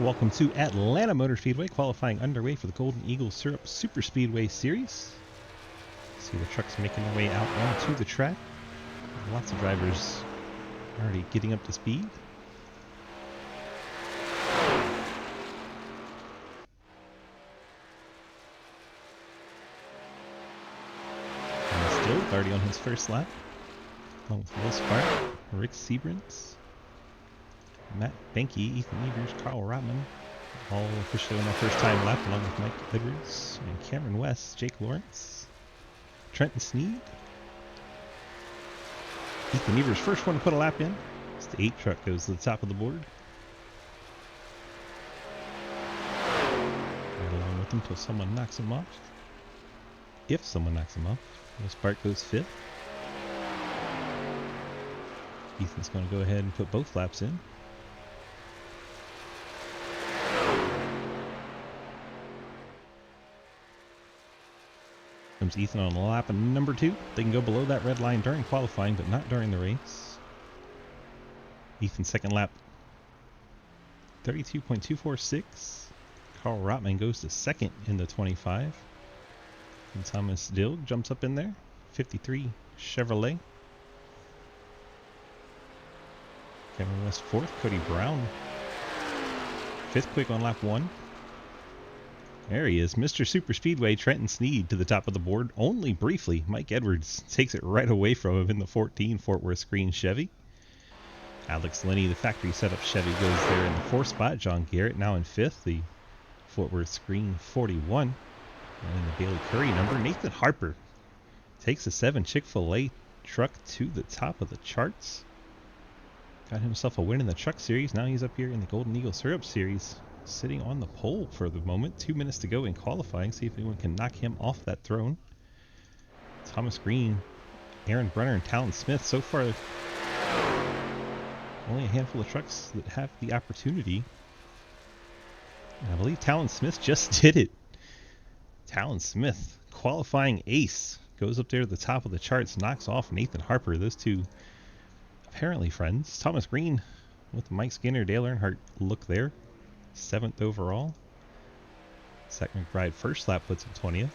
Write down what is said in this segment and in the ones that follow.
welcome to Atlanta Motor Speedway, qualifying underway for the Golden Eagle Syrup Superspeedway Series. See the trucks making their way out onto the track. Lots of drivers already getting up to speed. And still already on his first lap, along with Will Spark, Rick Seabrants, Matt Benke, Ethan Evers, Carl Rotman, all officially on their first time lap, along with Mike Edwards and Cameron West, Jake Lawrence, Trenton Sneed. Ethan Evers, first one to put a lap in. It's the 8 truck, goes to the top of the board. Right along with him until someone knocks him off. If someone knocks him off, Will Spark goes 5th. Ethan's going to go ahead and put both laps in. Comes Ethan on lap number 2. They can go below that red line during qualifying, but not during the race. Ethan's second lap, 32.246. Carl Rotman goes to second in the 25. And Thomas Dilg jumps up in there, 53 Chevrolet. Kevin West 4th, Cody Brown 5th quick on lap 1. There he is, Mr. Superspeedway, Trenton Sneed to the top of the board, only briefly. Mike Edwards takes it right away from him in the 14 Fort Worth Green Chevy. Alex Lenny, the factory setup Chevy, goes there in the 4th spot. John Garrett now in 5th, the Fort Worth Green 41. And in the Bailey Curry number, Nathan Harper takes a 7 Chick-fil-A truck to the top of the charts. Got himself a win in the truck series. Now he's up here in the Golden Eagle Syrup series, sitting on the pole for the moment. 2 minutes to go in qualifying. See if anyone can knock him off that throne. Thomas Green, Aaron Brunner, and Talon Smith. So far, only a handful of trucks that have the opportunity. And I believe Talon Smith just did it. Talon Smith, qualifying ace, goes up there to the top of the charts, knocks off Nathan Harper. Those two apparently friends. Thomas Green with Mike Skinner, Dale Earnhardt look there. 7th overall. Zach McBride first lap puts him 20th.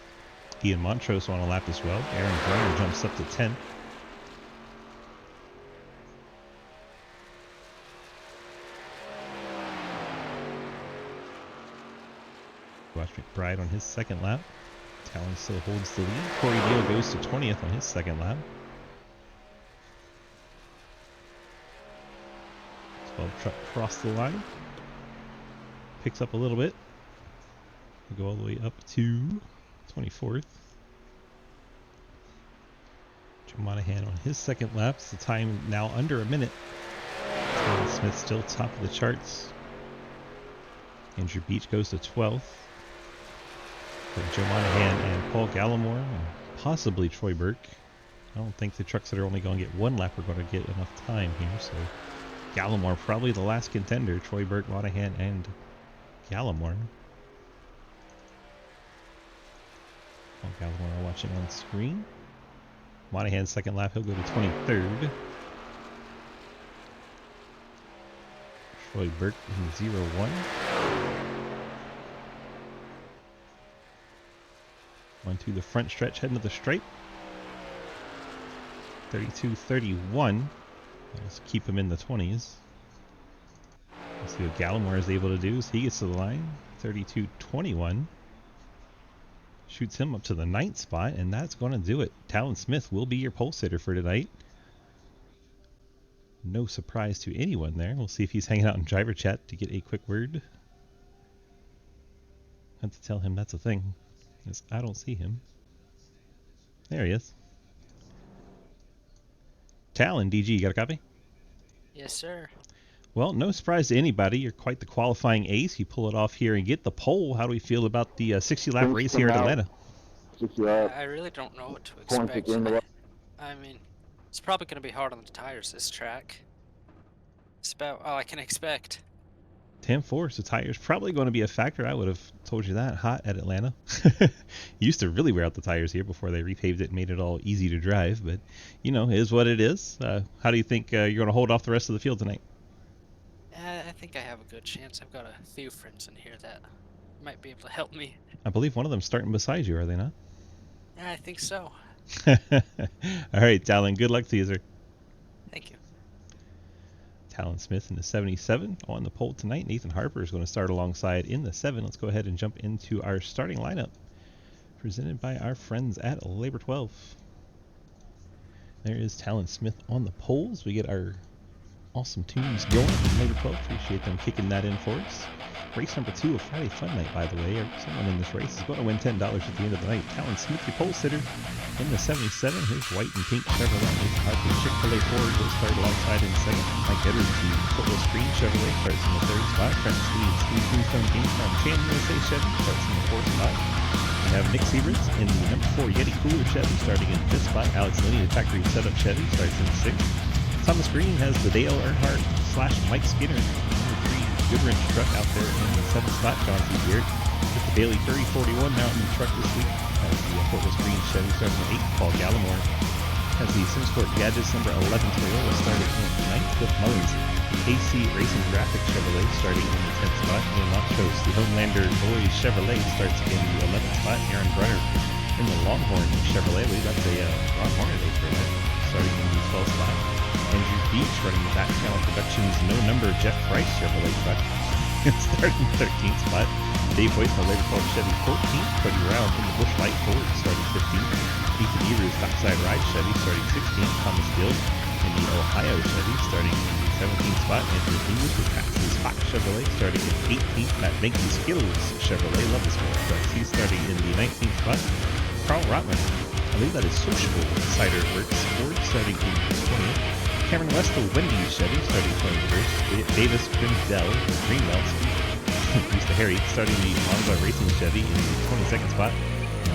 Ian Montrose on a lap as well. Aaron Brunner jumps up to 10th. Watch McBride on his second lap. Talon still holds the lead. Corey Deal goes to 20th on his second lap. 12 truck across the line. Picks up a little bit. We'll go all the way up to 24th. Joe Monahan on his second lap. It's the time now under a minute. Talon Smith still top of the charts. Andrew Beach goes to 12th. Joe Monahan and Paul Gallimore and possibly Troy Burke. I don't think the trucks that are only going to get one lap are going to get enough time here. So Gallimore probably the last contender. Troy Burke, Monahan, and Gallimore. Paul Gallimore watching on screen. Monahan's second lap, he'll go to 23rd. Troy Burke in 0-1. On to the front stretch, heading to the stripe. 32-31. Let's keep him in the 20s. Let's see what Gallimore is able to do as he gets to the line. 32-21. Shoots him up to the 9th spot, and that's going to do it. Talon Smith will be your pole sitter for tonight. No surprise to anyone there. We'll see if he's hanging out in driver chat to get a quick word. I have to tell him that's a thing, because I don't see him. There he is. Talon, DG, you got a copy? Yes, sir. Well, no surprise to anybody. You're quite the qualifying ace. You pull it off here and get the pole. How do we feel about the 60-lap race here at Atlanta? I really don't know what to expect. I mean, it's probably going to be hard on the tires, this track. It's about all I can expect. 10-4, so tires probably going to be a factor. I would have told you that. Hot at Atlanta. Used to really wear out the tires here before they repaved it and made it all easy to drive. But, you know, it is what it is. How do you think you're going to hold off the rest of the field tonight? I think I have a good chance. I've got a few friends in here that might be able to help me. I believe one of them's starting beside you, are they not? Yeah, I think so. All right, Talon, good luck to you, sir. Thank you. Talon Smith in the 77 on the pole tonight. Nathan Harper is going to start alongside in the 7. Let's go ahead and jump into our starting lineup, presented by our friends at Labor 12. There is Talon Smith on the poles. We get our awesome tunes going from Labor 12. Appreciate them kicking that in for us. Race number 2 of Friday Fun Night, by the way. Someone in this race is going to win $10 at the end of the night. Talon Smith, your pole sitter, in the 77. Here's white and pink Chevrolet. Nathan Harper, Chick-fil-A Ford will start alongside in second. Mike Edwards, the Footwell Green Chevrolet, starts in the 3rd spot. Trent Steve Greenstone King from Chan USA Chevy starts in the 4th spot. We have Nick Sieverts in the number 4 Yeti Cooler Chevy starting in 5th spot. Alex Linney, the factory setup Chevy, starts in 6th. Thomas Green has the Dale Earnhardt / Mike Skinner number 3 Goodwrench truck out there in the 7th spot. John T. Beard with the Bailey Curry 41 Mountain truck this week. Has the Fort Worth Green Chevy starting in 8th. Paul Gallimore has the SimSport Gadgets number 11 Toyota starting in 9th. Cliff Mullins, the AC Racing Graphics Chevrolet starting in the 10th spot. Ian Montrose, the Homelander Boys Chevrolet starts in the 11th spot. Aaron Brunner in the Longhorn Chevrolet. I believe that's a Ron Hornaday for that, starting in the 12th spot. Andrew Beach running the Back Channel Productions No Number Jeff Price Chevrolet truck starting in the 13th spot. Dave Hoyt, the Labor 12 Chevy 14th. Cody Round in the Busch Light Ford starting 15th. Ethan Evers Dockside Ride Chevy starting 16th. Thomas Gill in the Ohio Chevy starting in the 17th spot. Andrew English with Texas Fox Chevrolet starting in 18th. Matt Benke Skittles Chevrolet Loveisville trucks. He's starting in the 19th spot. Carl Rotman, I believe that is Sociable Cider Works Ford starting in the 20th. Cameron West, the Wendy's Chevy, starting 21st. Davis Grimsdell, Greenbelt, used to Harry, starting the Monza Racing Chevy in the 22nd spot.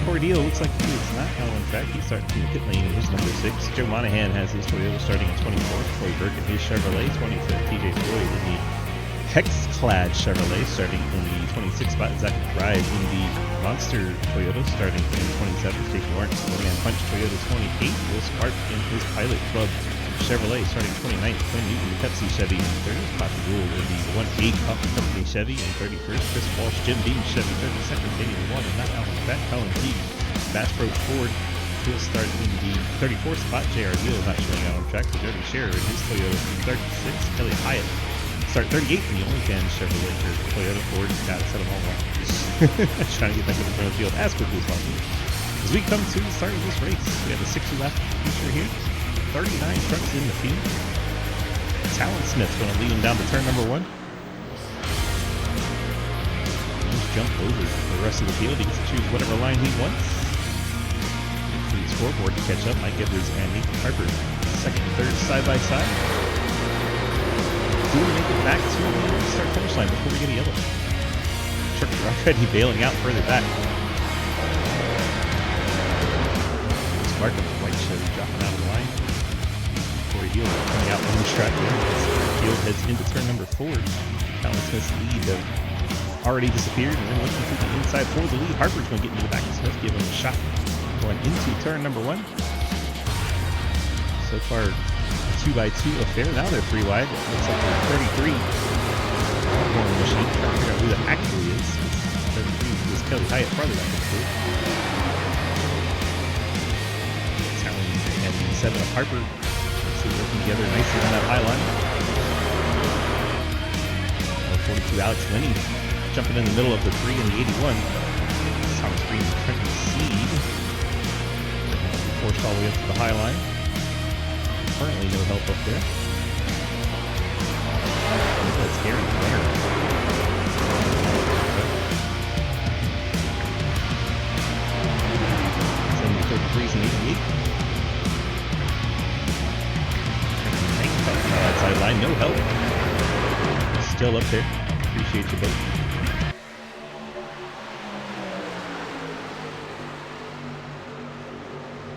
Corey Deal looks like he is not out on track. He's starting from the pit lane in his number 6. Joe Monahan has his Toyota starting in 24th. Corey Burke in his Chevrolet, 25th. TJ Floyd in the Hex-clad Chevrolet starting in the 26th spot. Zach McBride in the Monster Toyota starting in 27th. Jake Lawrence, Man Punch Toyota 28th. Will Spark in his Pilot Club Chevrolet starting 29th. Quinn Newton Pepsi Chevy in 30th. Poppy Gould in the 1A Coffee Company Chevy in 31st. Chris Walsh Jim Beam Chevy 32nd. Daniel Warner not out on track. Colin Teague Bass Pro Ford will start in the 34th spot. J.R. Gill not showing out on track. Jody Scherer in his Toyota in 36th. Kelly Hyatt start 38th in the OnlyFans Chevrolet for Toyota Ford. Got to set them all wrong. Trying to get back to the front of the field as quickly as possible. As we come to the start of this race, we have a 60 lap feature here. 39 trucks in the field. Talon Smith going to lead him down to turn number 1. Just jump over the rest of the field. He gets to choose whatever line he wants. The scoreboard to catch up. Mike Edwards and Nathan Harper, second and third side by side. Do we make it back to the start finish line before we get a yellow? Truck already bailing out further back. Spark of the white Chevy dropping out of the line. Corey Deal coming out on the track there. Field heads into turn number 4. Talon Smith's lead already disappeared, and then looking through the inside for the lead. Harper's going to get into the back of Smith, give him a shot going into turn number 1. So far, 2x2 affair. Now they're 3 wide. Looks like they're 33. More machine. Trying to figure out who that actually is. 33 is Kelly Hyatt, farther back in the field. Talon and the 7 of Harper. Working together nicely on that high line. 42 Alex Linney jumping in the middle of the 3 and the 81. Thomas Green and Trenton Seed forced all the way up to the high line. Currently no help up there. That's Gary Blair. Sending the 33s and 88. Outside line, no help. Still up there. Appreciate you both.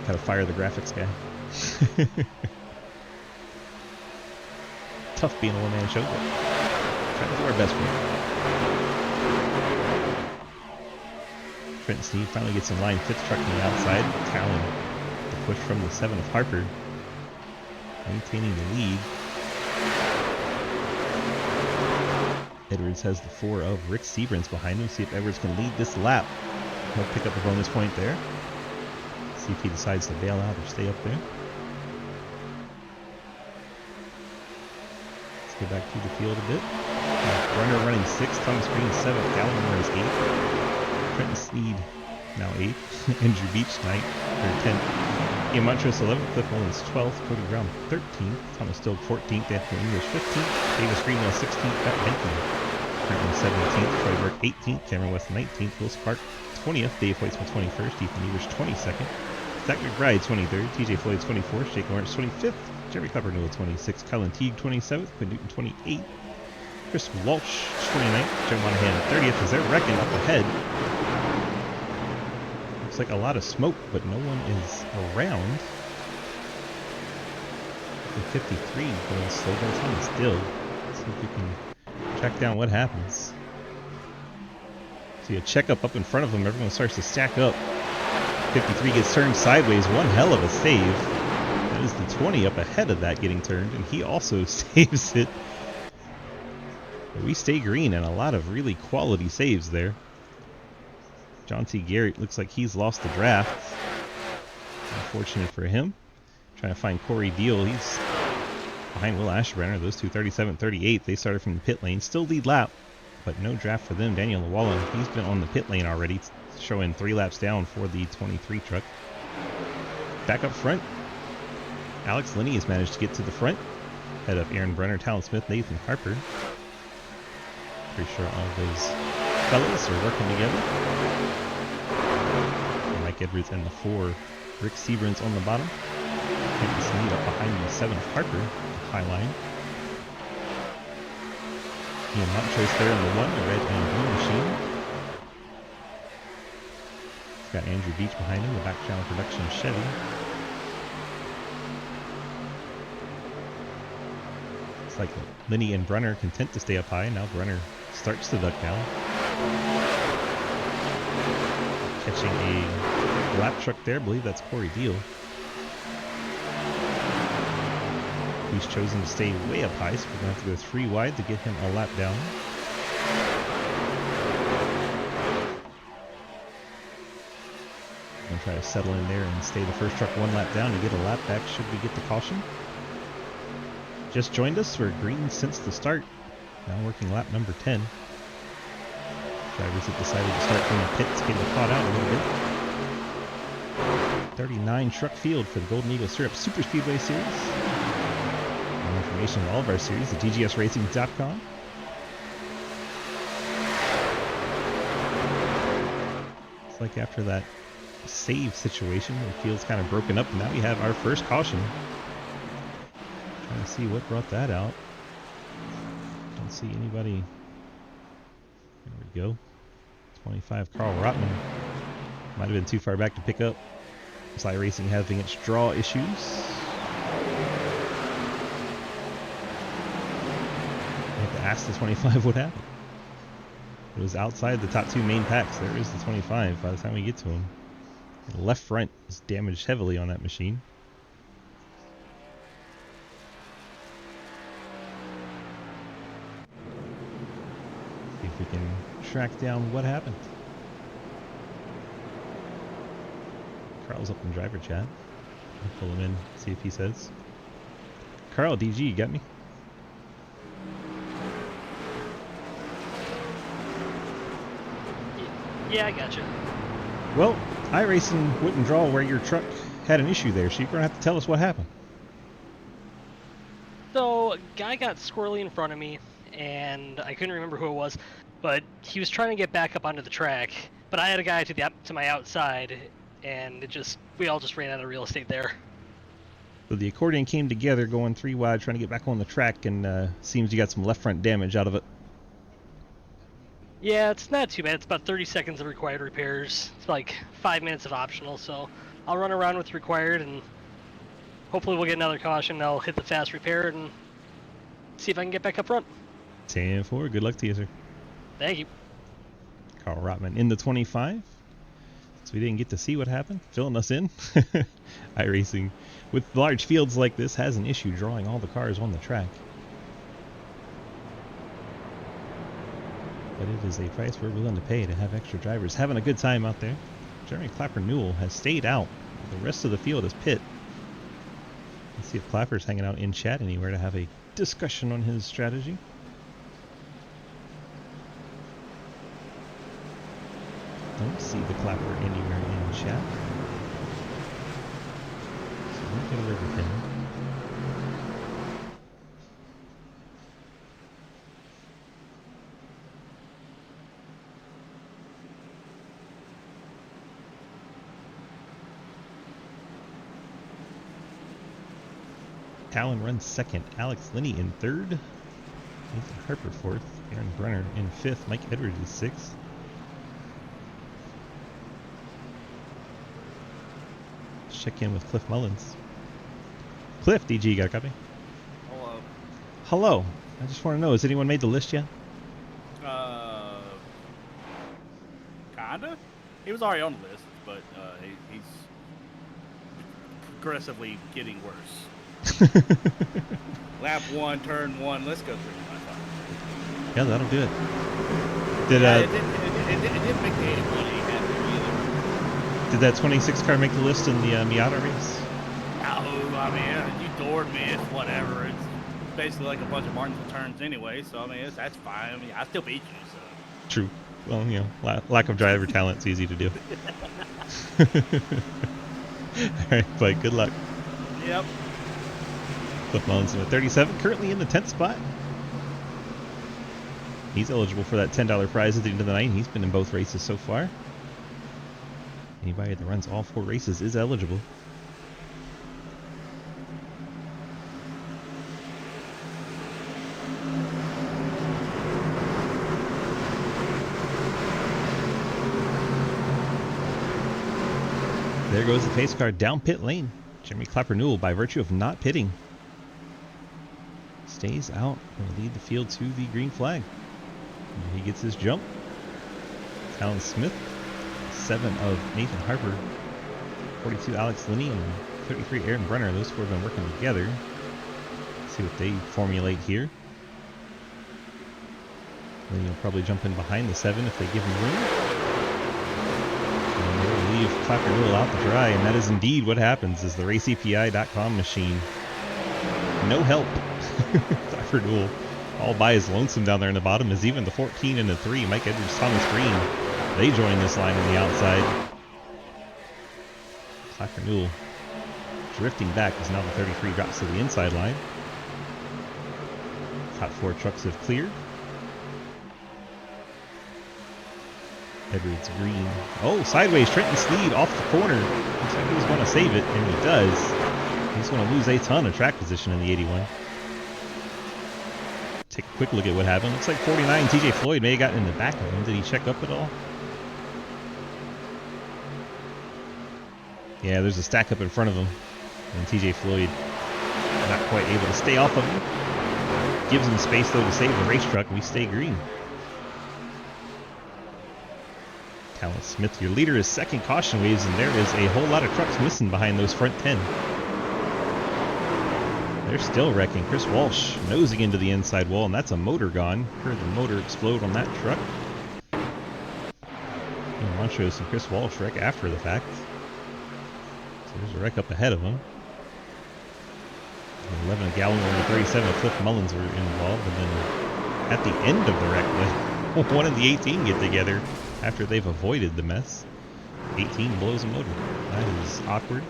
Gotta fire the graphics guy. Tough being a one-man show, but trying to do our best for it. Trenton Sneed finally gets in line. 5th truck on the outside. Talon, the push from the 7 of Harper. Maintaining the lead. Edwards has the 4 of Rick Seabrans behind him. See if Edwards can lead this lap. He'll pick up a bonus point there. See if he decides to bail out or stay up there. Let's go back to the field a bit. Runner running 6th, Thomas Green 7th, Gallagher is 8th. Trenton Sneed now 8th. Andrew Beach 9th, or 10th. Ian Montrose 11th, Cliff Mullins 12th, Cody Brown 13th, Thomas Stokes 14th, Anthony English 15th, Davis Greenwell 16th, Matt Benton currently 17th, Troy Burke 18th, Cameron West 19th, Will Spark 20th, Dave Hoytsman 21st, Ethan Evers 22nd, Zach McBride 23rd, TJ Floyd 24th, Jake Lawrence 25th, Jerry Coppernool 26th, Colin Teague 27th, Quinn Newton 28th, Chris Walsh 29th, Joe Monahan 30th as they're wrecking up ahead. Looks like a lot of smoke, but no one is around. The 53 going slow down time still. Let's see if we can track down what happens. See a checkup up in front of him. Everyone starts to stack up. 53 gets turned sideways. One hell of a save. That is the 20 up ahead of that getting turned, and he also saves it. But we stay green, and a lot of really quality saves there. John T. Garrett looks like he's lost the draft. Unfortunate for him. Trying to find Corey Deal. He's behind Will Ashbrenner. Those two 37-38. They started from the pit lane. Still lead lap, but no draft for them. Daniel Llewellyn, he's been on the pit lane already, showing 3 laps down for the 23 truck. Back up front, Alex Linney has managed to get to the front. Head of Aaron Brenner, Talon Smith, Nathan Harper. Pretty sure all of those fellas are working together. Mike Edwards and the 4, Rick Seabrans on the bottom. Nicholas Sneed up behind the 7 of Harper, the high line. Ian Montrose there on the 1, the red and blue machine. Got Andrew Beach behind him, the back channel production Chevy. It's like Linney and Brunner content to stay up high. Now Brunner starts to duck down. Catching a lap truck there. I believe that's Corey Deal. He's chosen to stay way up high, so we're going to have to go 3 wide to get him a lap down. Going to try to settle in there and stay the first truck 1 lap down and get a lap back should we get the caution. Just joined us, we're green since the start. Now working lap number 10. Drivers have decided to start from the pits, getting caught out a little bit. 39 truck field for the Golden Eagle Syrup Superspeedway Series. More information on all of our series at dgsracing.com. It's like after that save situation, the field's kind of broken up, and now we have our first caution. Trying to see what brought that out. Don't see anybody. There we go. 25 Carl Rotman. Might have been too far back to pick up. Sly Racing having its draw issues. I have to ask the 25 what happened. It was outside the top 2 main packs. There is the 25 by the time we get to him. The left front is damaged heavily on that machine. See if we can track down what happened. Carl's up in driver chat. I'll pull him in, see if he says. Carl, DG, you got me? Yeah, I got you. Well, iRacing wouldn't draw where your truck had an issue there, so you're going to have to tell us what happened. So, a guy got squirrely in front of me, and I couldn't remember who it was, but he was trying to get back up onto the track, but I had a guy to my outside, and we all just ran out of real estate there. So the accordion came together going 3 wide, trying to get back on the track, and seems you got some left front damage out of it. Yeah, it's not too bad. It's about 30 seconds of required repairs. It's like 5 minutes of optional, so I'll run around with required, and hopefully we'll get another caution. I'll hit the fast repair and see if I can get back up front. 10-4. Good luck to you, sir. Thank you. Carl Rotman in the 25. So we didn't get to see what happened. Filling us in. iRacing, with large fields like this, has an issue drawing all the cars on the track. but it is a price we're willing to pay to have extra drivers having a good time out there. Jeremy Clapper Newell has stayed out. The rest of the field is pit. Let's see if Clapper's hanging out in chat anywhere to have a discussion on his strategy. Don't see the Clapper anywhere in chat. So we'll get a word with him. Talon runs second. Alex Linney in third. Nathan Harper fourth. Aaron Brenner in fifth. Mike Edwards is sixth. Let's check in with Cliff Mullins. Cliff, DG, got a copy? Hello. Hello. I just want to know, has anyone made the list yet? Kinda. He was already on the list, but he's progressively getting worse. Lap 1, turn 1. Let's go through my phone. Yeah, that'll do it. Did It didn't make the 81 either. Did that 26 car make the list in the Miata race? No, I mean, you doored me. It's whatever. It's basically like a bunch of Martinsville turns anyway, so I mean, that's fine. I mean, I still beat you, so. True. Well, you know, lack of driver talent's easy to do. Alright, Blake, good luck. Yep. Cliff Mullins at 37, currently in the 10th spot. He's eligible for that $10 prize at the end of the night. He's been in both races so far. Anybody that runs all 4 races is eligible. There goes the pace car down pit lane. Jeremy Clapper Newell, by virtue of not pitting, stays out and will lead the field to the green flag. And he gets his jump. Talon Smith, 7 of Nathan Harper, 42 Alex Linney, and 33 Aaron Brenner. Those 4 have been working together. Let's see what they formulate here. Linney will probably jump in behind the 7 if they give him room. Leave Clapper Newell out to dry, and that is indeed what happens as the RaceAPI.com machine. No help. Clapper Newell all by his lonesome down there in the bottom, as even the 14 and the 3, Mike Edwards, Thomas Green, they join this line on the outside. Clapper Newell drifting back as now the 33 drops to the inside line. Top 4 trucks have cleared. Edwards, Green. Oh, sideways. Trenton Sneed off the corner. Looks like he's going to save it, and he does. He's going to lose a ton of track position in the 81. Take a quick look at what happened. Looks like 49 TJ Floyd may have gotten in the back of him. Did he check up at all? Yeah, there's a stack up in front of him. And TJ Floyd not quite able to stay off of him. Gives him space, though, to save the race truck, and we stay green. Talon Smith, your leader, is second caution waves, and there is a whole lot of trucks missing behind those front 10. They're still wrecking. Chris Walsh nosing into the inside wall, and that's a motor gone. Heard the motor explode on that truck. And Montrose and Chris Walsh wreck after the fact. So there's a wreck up ahead of them. 11 of Gallagher and 37 of Cliff Mullins were involved, and then at the end of the wreck, one of the 18 get together after they've avoided the mess. 18 blows a motor. That is awkward.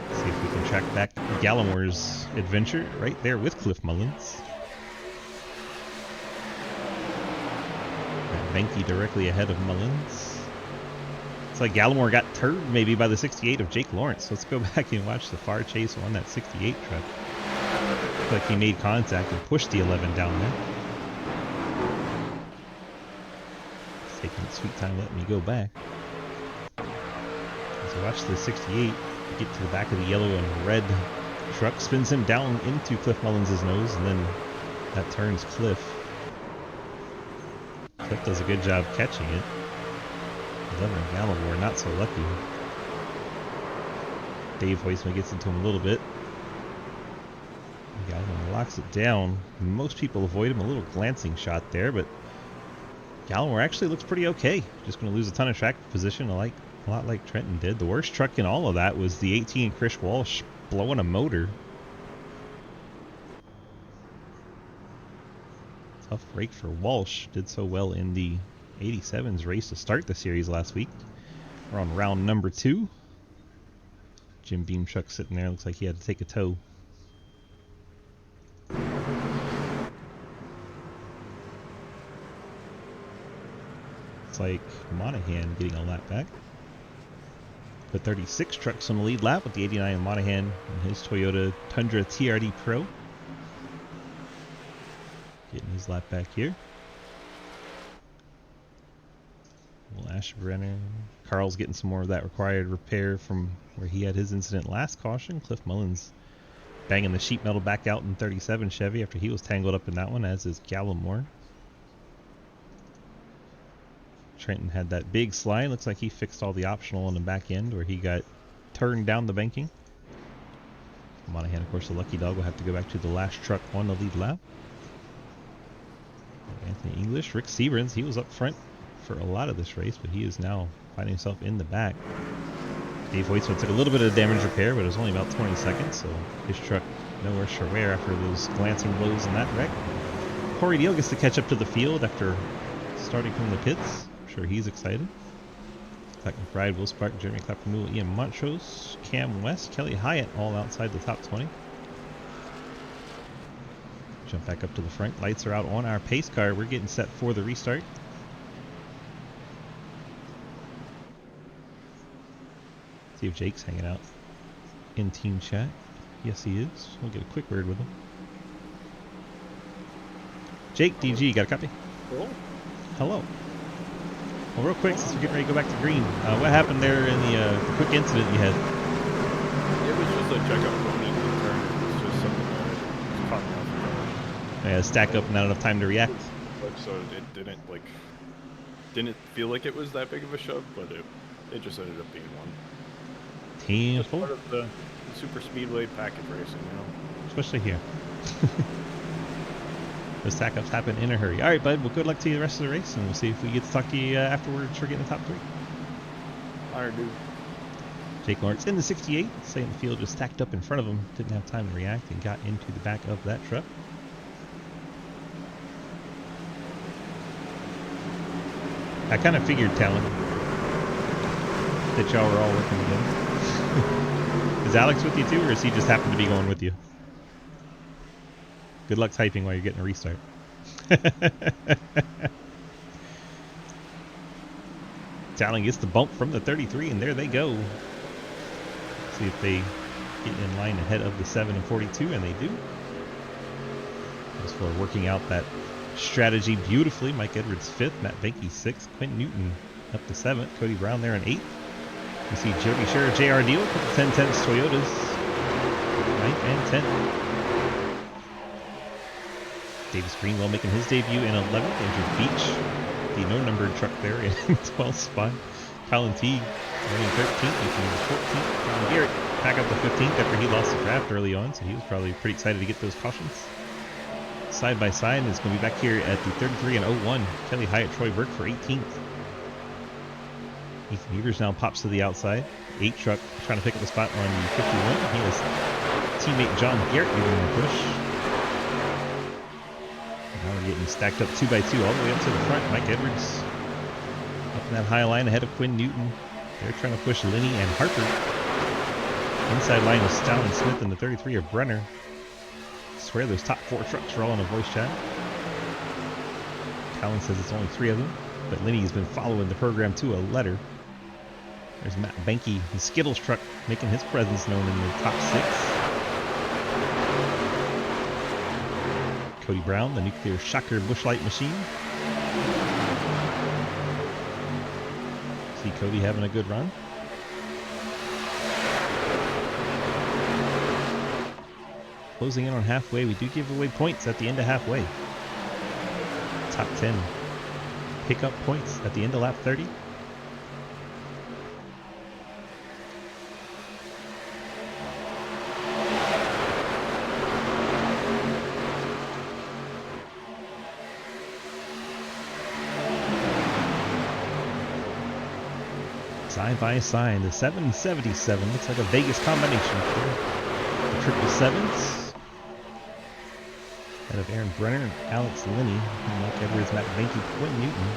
Let's see if we can track back Gallimore's adventure right there with Cliff Mullins. Benke directly ahead of Mullins. It's like Gallimore got turred maybe by the 68 of Jake Lawrence. Let's go back and watch the far chase on that 68 truck. Looks like he made contact and pushed the 11 down there. Taking sweet time letting me go back. As I watch the 68 get to the back of the yellow and red truck, spins him down into Cliff Mullins' nose, and then that turns Cliff. Cliff does a good job catching it. 11 Gallimore not so lucky. Dave Hoisman gets into him a little bit. Gallimore locks it down. Most people avoid him. A little glancing shot there, but Gallimore actually looks pretty okay. Just going to lose a ton of track position, a lot like Trenton did. The worst truck in all of that was the 18 Chris Walsh blowing a motor. Tough break for Walsh. Did so well in the 87's race to start the series last week. We're on round number 2. Jim Beam truck sitting there. Looks like he had to take a tow. It's like Monahan getting a lap back. The 36 truck's on the lead lap with the 89 Monahan and his Toyota Tundra TRD Pro. Getting his lap back here. Well, Ashbrenner. Carl's getting some more of that required repair from where he had his incident last caution. Cliff Mullins banging the sheet metal back out in 37 Chevy after he was tangled up in that one, as is Gallimore. Trenton had that big slide. Looks like he fixed all the optional on the back end where he got turned down the banking. Monahan, of course, the lucky dog, will have to go back to the last truck on the lead lap. Anthony English, Rick Severns, he was up front for a lot of this race, but he is now finding himself in the back. Dave Hoytsman took a little bit of damage repair, but it was only about 20 seconds, so his truck no worse for wear after those glancing blows in that wreck. Corey Deal gets to catch up to the field after starting from the pits. I'm sure he's excited. Clark McBride, Will Spark, Jeremy Clapper-Newell, Ian Montrose, Cam West, Kelly Hyatt, all outside the top 20. Jump back up to the front. Lights are out on our pace car. We're getting set for the restart. See if Jake's hanging out in team chat. Yes, he is. We'll get a quick word with him. Jake, DG, got a copy? Cool. Hello. Well, real quick, since we're getting ready to go back to green, what happened there in the quick incident you had? It was just a checkup going into the turn. It was just something that was caught me off guard. Stack up, not enough time to react. So it didn't feel like it was that big of a shove, but it just ended up being one. Team Just part of the Superspeedway package racing, you know. Especially here. Those stack ups happen in a hurry. All right, bud. Well, good luck to you the rest of the race, and we'll see if we get to talk to you afterwards for getting the top 3. Iron dude. Jake Lawrence in the 68, saying the field just stacked up in front of him, didn't have time to react, and got into the back of that truck. I kind of figured, Talon, that y'all were all working together. Is Alex with you too, or does he just happen to be going with you? Good luck typing while you're getting a restart. Talon gets the bump from the 33, and there they go. See if they get in line ahead of the 7 and 42, and they do. As for working out that strategy beautifully, Mike Edwards 5th, Matt Benke 6th, Quentin Newton up to 7th, Cody Brown there in 8th. You see Jeremy Scherer, JR Deal, 10-10s Toyotas, 9th and 10th. Davis Greenwell making his debut in 11th. Andrew Beach, the no-numbered truck there in 12th spot. Colin Teague running 13th, making 14th. John Garrett back up to 15th after he lost the draft early on, so he was probably pretty excited to get those cautions. Side by side is going to be back here at the 33 and 01. Kelly Hyatt, Troy Burke for 18th. Ethan Evers now pops to the outside. 8 truck trying to pick up the spot on the 51. He has teammate John Garrett giving him a push. Now we're getting stacked up 2 by 2 all the way up to the front. Mike Edwards up in that high line ahead of Quinn Newton. They're trying to push Linney and Harper. Inside line is Stalin Smith and the 33 of Brenner. I swear those top 4 trucks are all in a voice chat. Colin says it's only 3 of them, but Linney has been following the program to a letter. There's Matt Benke, the Skittles truck, making his presence known in the top 6. Cody Brown, the nuclear shocker bushlight machine. See Cody having a good run. Closing in on halfway, we do give away points at the end of halfway. Top 10 pick up points at the end of lap 30. Side by side, the 777 looks like a Vegas combination. The 777s. Out of Aaron Brenner and Alex Linney. Mark Edwards, Matt Venke, Quinn Newton.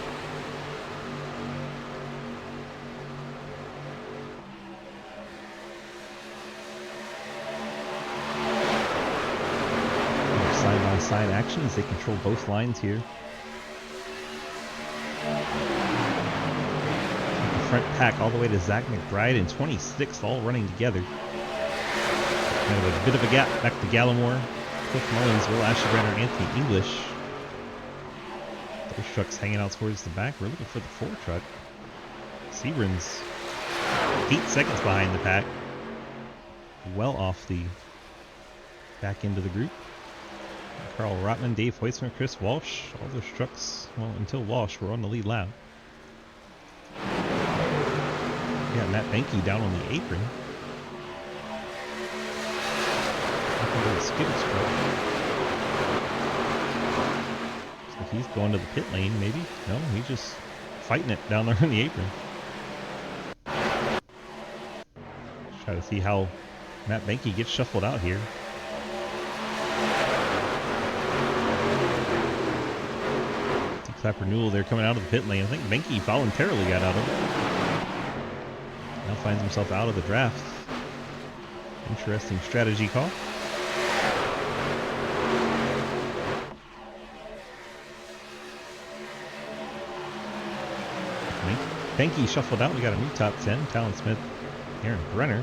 Side by side action as they control both lines here. Front pack all the way to Zach McBride and 26th, all running together. Kind of a bit of a gap back to Gallimore, Cliff Mullins, Will Asherbrenner, and Anthony English. Those trucks hanging out towards the back. We're looking for the 4 truck. Sebrin's 8 seconds behind the pack. Well off the back end of the group. Carl Rotman, Dave Hoisman, Chris Walsh. All those trucks, well, until Walsh, were on the lead lap. Yeah, Matt Benke down on the apron. Skid's truck. So he's going to the pit lane, maybe? No, he's just fighting it down there on the apron. Let's try to see how Matt Benke gets shuffled out here. Clapper Newell, they're coming out of the pit lane. I think Benke voluntarily got out of it. Now finds himself out of the draft. Interesting strategy call. Benke shuffled out. We got a new top 10. Talon Smith, Aaron Brenner,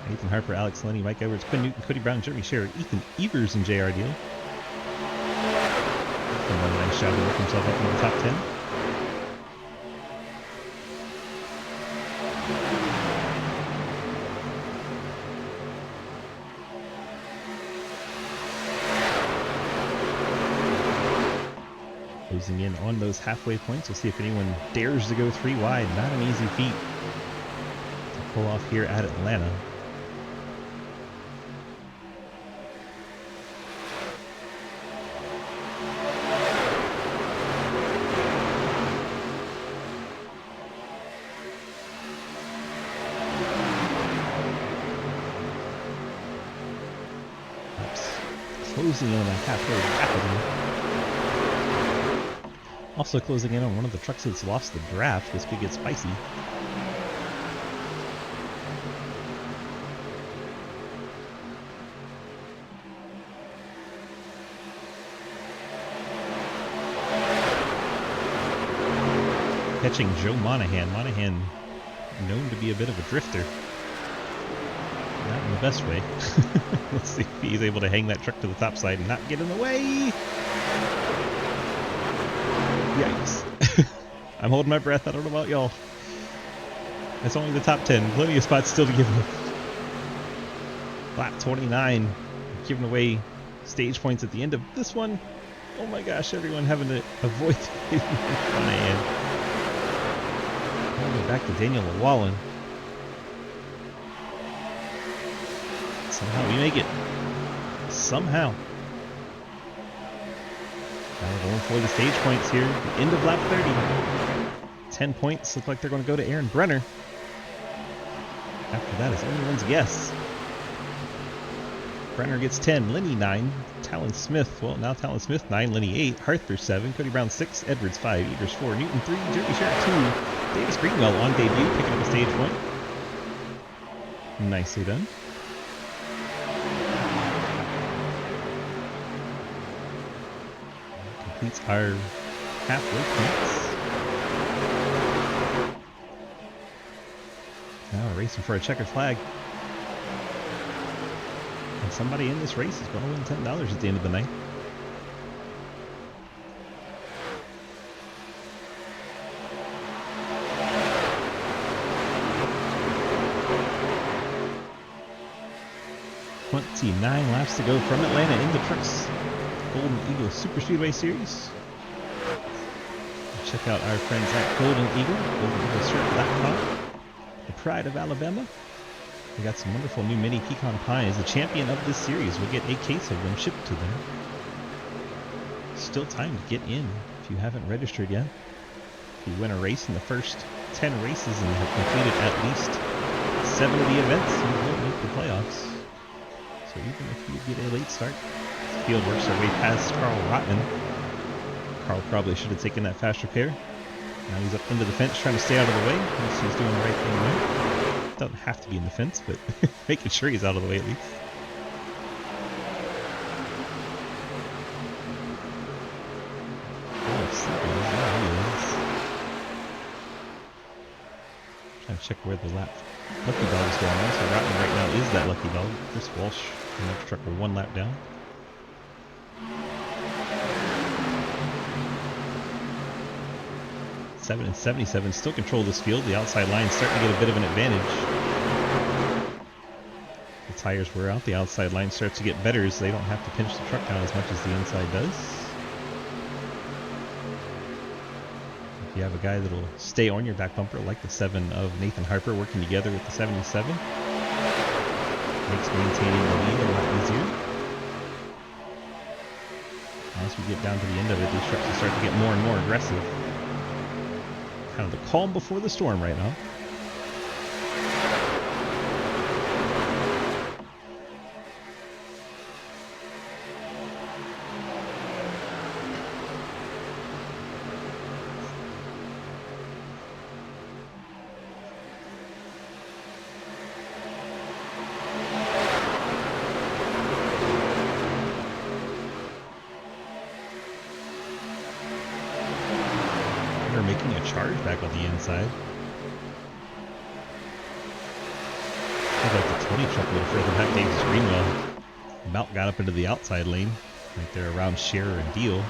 Nathan Harper, Alex Linney, Mike Edwards, Quinn Newton, Cody Brown, Jeremy Sherritt, Ethan Evers, and JR Deal. Another nice job to work himself up into the top 10. Closing in on those halfway points. We'll see if anyone dares to go 3 wide. Not an easy feat to pull off here at Atlanta. Closing in on that halfway rapidly. Also closing in on one of the trucks that's lost the draft. This could get spicy. Catching Joe Monahan. Monahan known to be a bit of a drifter. Not in the best way. Let's see if he's able to hang that truck to the top side and not get in the way. Yikes. I'm holding my breath. I don't know about y'all. It's only the top 10. Plenty of spots still to give away. Lap 29. Giving away stage points at the end of this one. Oh my gosh, everyone having to avoid the Monahan. I'll go back to Daniel Wallen. Somehow we make it. Somehow. Now we're going for the stage points here. The end of lap 30. 10 points look like they're going to go to Aaron Brenner. After that is anyone's guess. Brenner gets 10, Linney 9, Talon Smith, well now Talon Smith 9, Linney 8, Harther 7, Cody Brown 6, Edwards 5, Evers 4, Newton 3, Jeremy Sherritt 2, Davis Greenwell on debut, picking up a stage point. Nicely done. Completes our halfway points. Now we're racing for a checkered flag. And somebody in this race is going to win $10 at the end of the night. Nine laps to go from Atlanta in the Trucks Golden Eagle Superspeedway Series. Check out our friends at Golden Eagle, the pride of Alabama. We got some wonderful new mini pecan pies. The champion of this series will get a case of them shipped to them. Still time to get in if you haven't registered yet. If you win a race in the first 10 races and have completed at least 7 of the events, you will make the playoffs. So even if you get a late start, the field works our way past Carl Rotman. Carl probably should have taken that fast repair. Now he's up into the fence trying to stay out of the way. At least he's doing the right thing there. Doesn't have to be in the fence, but making sure he's out of the way at least. Oh, sleeping. There he is. Trying to check where the lap lucky dog is going on. So Rotman right now is that lucky dog. Chris Walsh in the truck with 1 lap down. Seven and 77 still control this field. The outside line starting to get a bit of an advantage. The tires wear out. The outside line starts to get better as they don't have to pinch the truck down as much as the inside does. If you have a guy that'll stay on your back bumper like the 7 of Nathan Harper working together with the 77, makes maintaining the lead a lot easier. As we get down to the end of it, these trucks will start to get more and more aggressive. Kind of the calm before the storm right now. Making a charge back on the inside. Looked like the 20 truck a little further back. Davis Greenwell about got up into the outside lane right there around Scherer and Deal.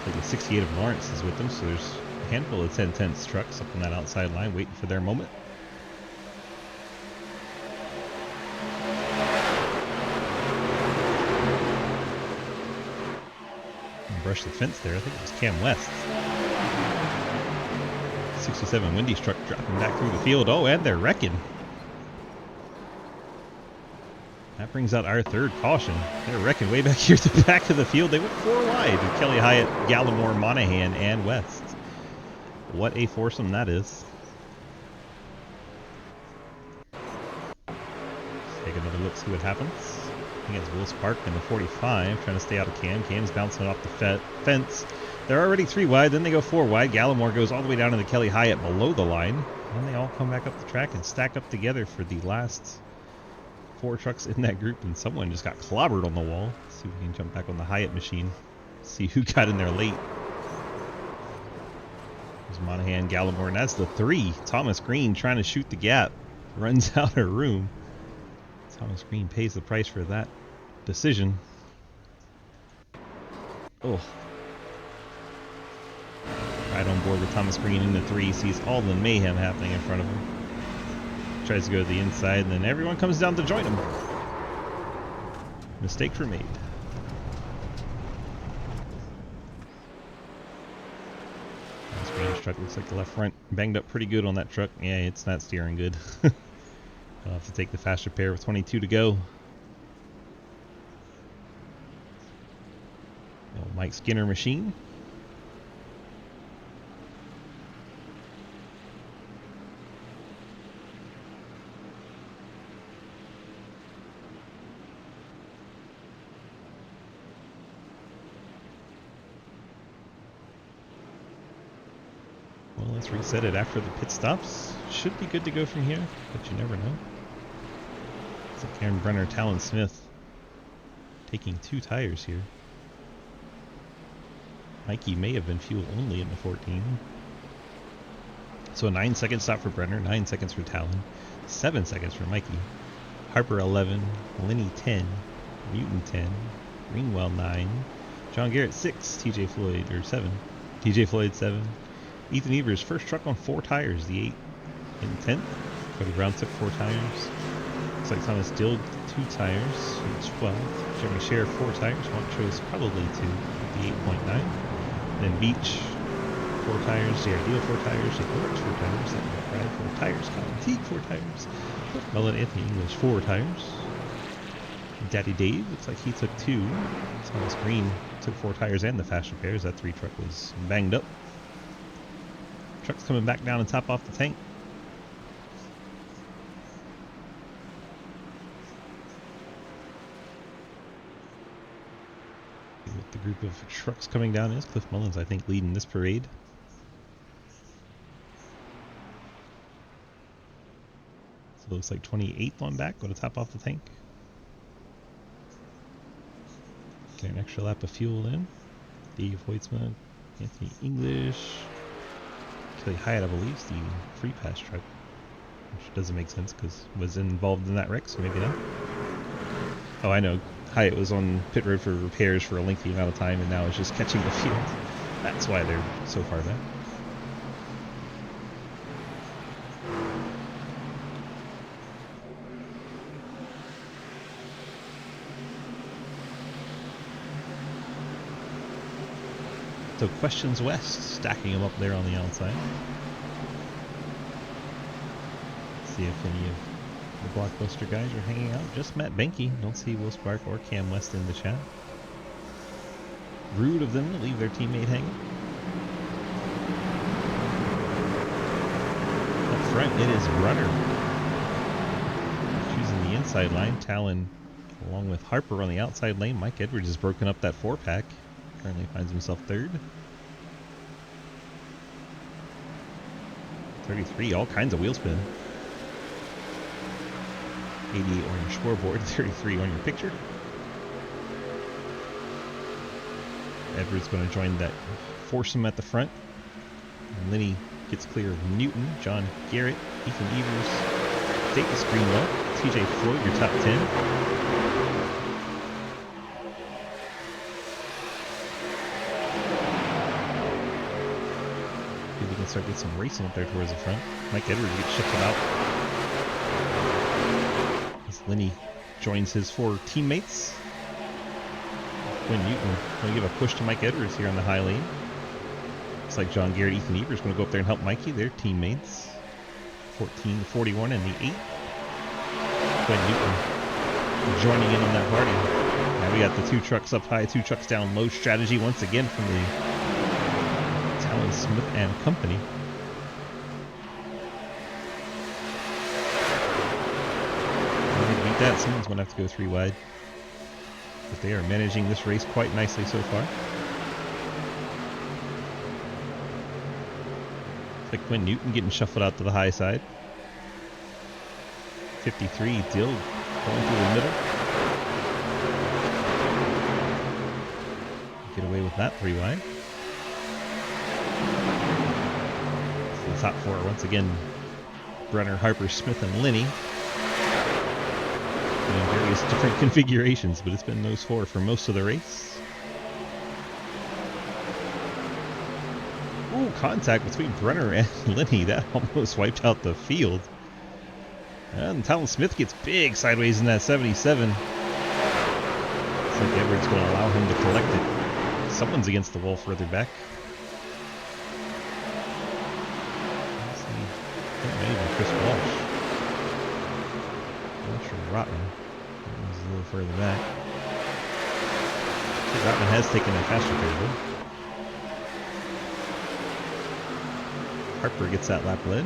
Like the 68 of Lawrence is with them, so there's a handful of 10-10 trucks up on that outside line waiting for their moment. Brush the fence there. I think it was Cam West. 67 Wendy's truck dropping back through the field. Oh, and they're wrecking. That brings out our 3rd caution. They're wrecking way back here at the back of the field. They went 4 wide with Kelly Hyatt, Gallimore, Monahan, and West. What a foursome that is. Let's take another look, see what happens. I think it's Will Spark in the 45, trying to stay out of Cam. Cam's bouncing off the fence. They're already 3 wide, then they go 4 wide. Gallimore goes all the way down to the Kelly Hyatt below the line. And they all come back up the track and stack up together for the last 4 trucks in that group. And someone just got clobbered on the wall. Let's see if we can jump back on the Hyatt machine. See who got in there late. There's Monahan, Gallimore, and that's the 3. Thomas Green trying to shoot the gap. Runs out of room. Thomas Green pays the price for that decision. Oh. Right on board with Thomas Green in the 3. Sees all the mayhem happening in front of him. Tries to go to the inside, and then everyone comes down to join him. Mistakes were made. Thomas Green's truck looks like the left front banged up pretty good on that truck. Yeah, it's not steering good. I'll have to take the fast repair with 22 to go. Mike Skinner machine. Well, let's reset it after the pit stops. Should be good to go from here, but you never know. It's like Aaron Brenner, Talon Smith taking 2 tires here. Mikey may have been fuel only in the 14. So a 9-second stop for Brenner, 9 seconds for Talon, 7 seconds for Mikey. Harper 11, Lenny 10, Newton 10, Greenwell 9, John Garrett 6, TJ Floyd, or 7, TJ Floyd 7. Ethan Evers, first truck on 4 tires, the 8 and 10th. Cody Brown took 4 tires. Looks like Thomas Dill 2 tires, 12. Jeremy Scherer 4 tires, Montrose probably 2, the 8.9. Then Beach 4 tires, J.R. Deal 4 tires, Jake Lawrence 4 tires, then McBride 4 tires, Colin Teague 4 tires, Mullen Anthony English 4 tires. Daddy Dave looks like he took 2. Thomas Green took 4 tires and the fast repairs. That 3 truck was banged up. Truck's coming back down and top off the tank. What the group of trucks coming down is. Cliff Mullins, I think, leading this parade. So it looks like 28th on back. Go to top off the tank. Get an extra lap of fuel in. Dave Hoitzman, Anthony English, Kelly Hyatt, I believe, is the free pass truck. Which doesn't make sense because was involved in that wreck, so maybe not. Oh, I know. Hyatt was on pit road for repairs for a lengthy amount of time and now is just catching the field. That's why they're so far back. So Questions West, stacking them up there on the outside. See if any of the Blockbuster guys are hanging out. Just Matt Benke. Don't see Will Spark or Cam West in the chat. Rude of them to leave their teammate hanging. Up front, it is Runner. Choosing the inside line. Talon along with Harper on the outside lane. Mike Edwards has broken up that 4-pack. Currently finds himself third. 33, all kinds of wheel spin. 88 on your scoreboard, 33 on your picture. Edwards going to join that foursome at the front. And Lenny gets clear of Newton, John Garrett, Ethan Evers, Davis Greenwell, TJ Floyd, your top 10. Start get some racing up there towards the front. Mike Edwards gets shifted out as Lenny joins his 4 teammates. Quinn Newton going to give a push to Mike Edwards here on the high lane. Looks like John Garrett, Ethan Evers going to go up there and help Mikey. Their teammates. 14, 41, and the 8. Quinn Newton joining in on that party. Now we got the 2 trucks up high, 2 trucks down low strategy once again from the Smith and Company. To beat that, someone's going to have to go 3 wide. But they are managing this race quite nicely so far. It's like Quinn Newton getting shuffled out to the high side. 53, Dill going through the middle. Get away with that 3 wide. Top 4 once again, Brenner, Harper, Smith, and Lenny. In various different configurations, but it's been those 4 for most of the race. Ooh, contact between Brenner and Lenny. That almost wiped out the field. And Talon Smith gets big sideways in that 77. Looks like Edwards going to allow him to collect it. Someone's against the wall further back. Chris Walsh. Walsh or Rotman. That was a little further back. Rotman has taken a faster period. Harper gets that lap led.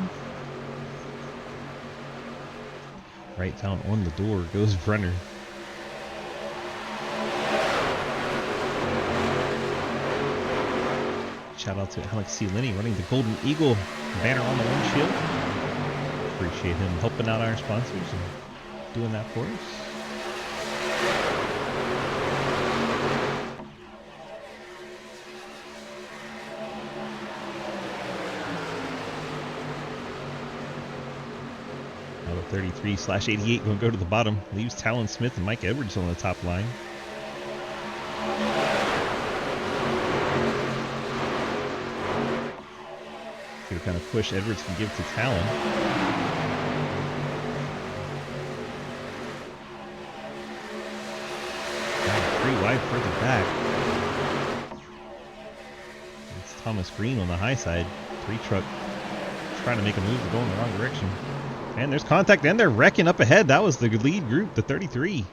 Right down on the door goes Brenner. Shout out to Alex C. Lenny running the Golden Eagle banner on the windshield. Appreciate him helping out our sponsors and doing that for us. Now the 33/88 will go to the bottom. Leaves Talon Smith and Mike Edwards on the top line. To kind of push Edwards can give to Talon. 3 wide further back. It's Thomas Green on the high side. 3 truck trying to make a move, but going the wrong direction. And there's contact, and they're wrecking up ahead. That was the lead group, the 33.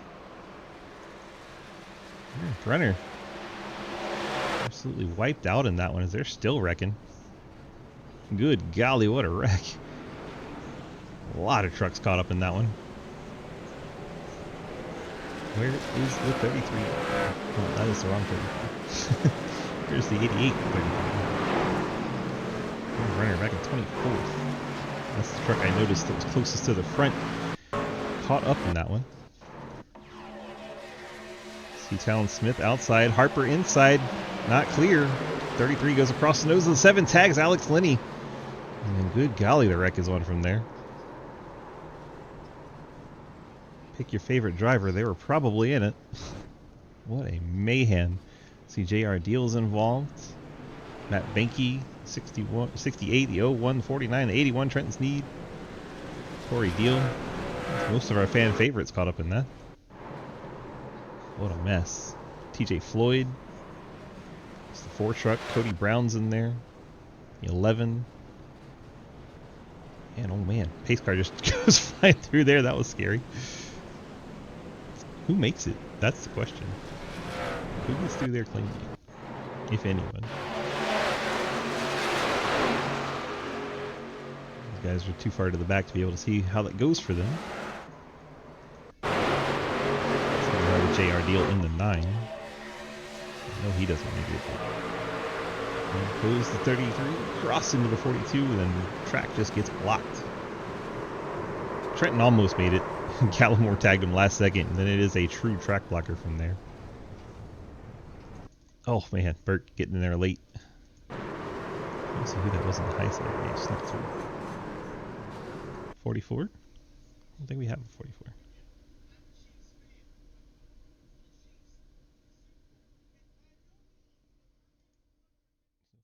Brenner absolutely wiped out in that one as they're still wrecking. Good golly, what a wreck. A lot of trucks caught up in that one. Where is the 33? Oh, that is the wrong 33. Here's the 88 33. Runner back in 24th. That's the truck I noticed that was closest to the front. Caught up in that one. See Talon Smith outside, Harper inside, not clear. 33 goes across the nose of the 7, tags Alex Linney. And then good golly, the wreck is on from there. Pick your favorite driver, they were probably in it. What a mayhem. See JR Deal's involved. Matt Benke, 61, 68, the 01, 49, the 81, Trenton Sneed. Corey Deal. Most of our fan favorites caught up in that. What a mess. TJ Floyd. It's the 4 truck. Cody Brown's in there. The 11. And oh man, pace car just goes flying through there. That was scary. Who makes it? That's the question. Who gets through there cleanly? If anyone. These guys are too far to the back to be able to see how that goes for them. JR Deal in the 9. No, he doesn't make it. And goes the 33, cross into the 42, and then the track just gets blocked. Trenton almost made it. Gallimore tagged him last second, and then it is a true track blocker from there. Oh man, Burt getting in there late. Let's see who that was on the high side. Yeah, snuck through. 44? I don't think we have a 44.